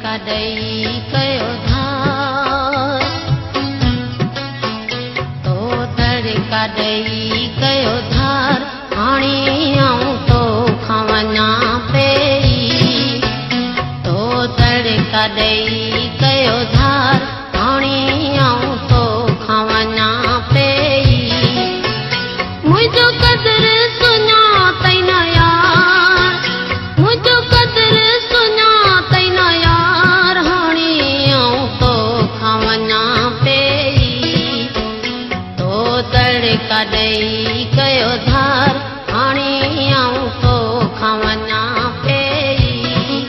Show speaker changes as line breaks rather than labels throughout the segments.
तड़का ॾेई कयो धार तो तड़का ॾेई कयो धार हाणे आऊं तोखां वञा पई तो तड़का ॾेई कयो धार हाणे आऊं तोखां वञा पई मुंहिंजो क़दुरु सुञातई न यार मुंहिंजो क़दुरु सुञातई न यार हाणे आऊं तोखां वञा पई तो तड़का ॾेई कयो धार हाणे आऊं तोखां वञा पई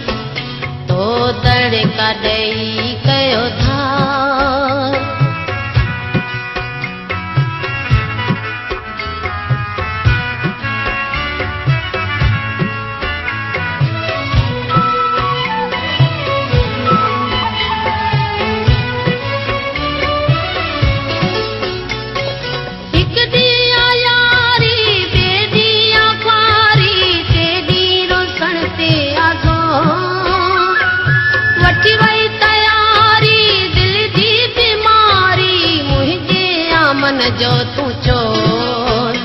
तो तड़का ॾेई कयो धार जो तू चोर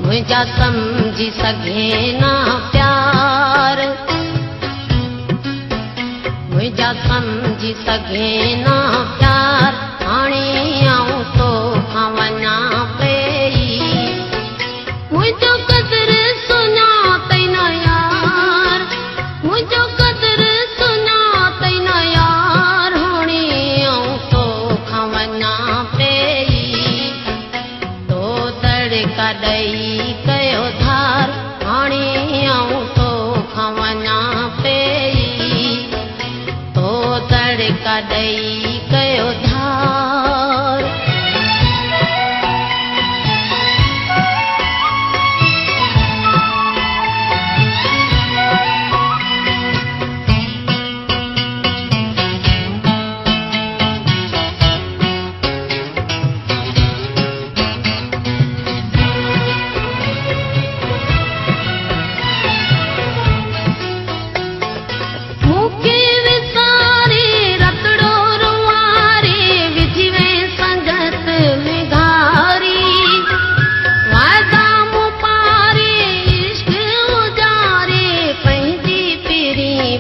मुझा समझी सघे ना प्यार मुझा समझी सघे ना प्यार हाणे आऊं तोखां वञा पई मुंहिंजो क़दुरु सुञातई न यार मुंहिंजो क़दुरु सुञातई न यार हाणे आऊं तोखां वञा पई तड़का ॾेई कयो धार हाणे आऊं तोखां वञा पई तो तड़का ॾेई कयो धार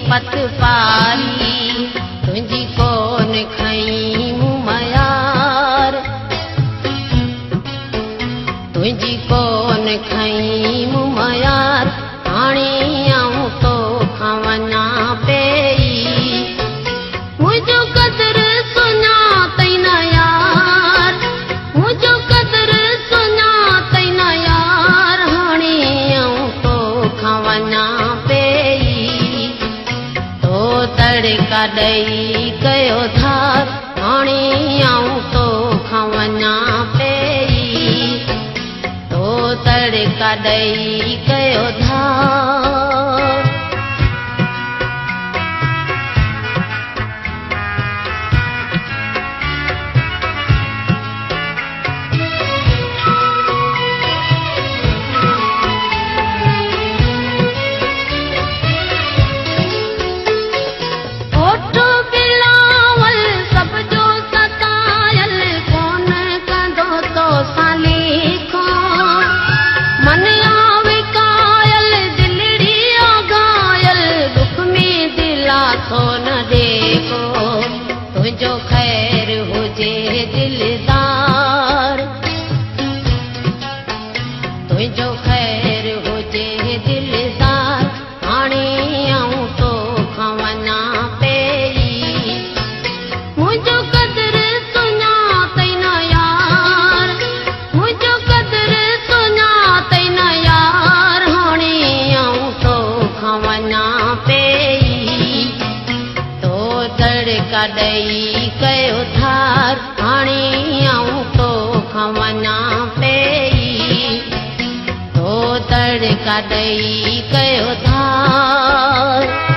पत पारी तुंहिंजी कोन खई मुमयार तुंहिंजी कोन खई मुमयार हाणे आऊं तोखां वञा पई मुंहिंजो क़दुरु सुञातई न यार मुंहिंजो क़दुरु सुञातई न यार हाणे आऊं तोखां वञा पई तड़का ॾेई कयो धार हाणे आऊं तोखां वञा पई तो तड़का ॾेई कयो धार तुंहिंजो ख़ैर हुजे दिलदार तुंहिंजो ख़ैर हुजे दिलदार हाणे आऊं तोखां वञा पई मुंहिंजो क़दुरु सुञातई न यार मुंहिंजो क़दुरु सुञातई न यार हाणे आऊं तोखां वञा पई तड़का ॾेई कयो धार हाणे आऊं तोखां वञा पई तो तड़का ॾेई कयो धार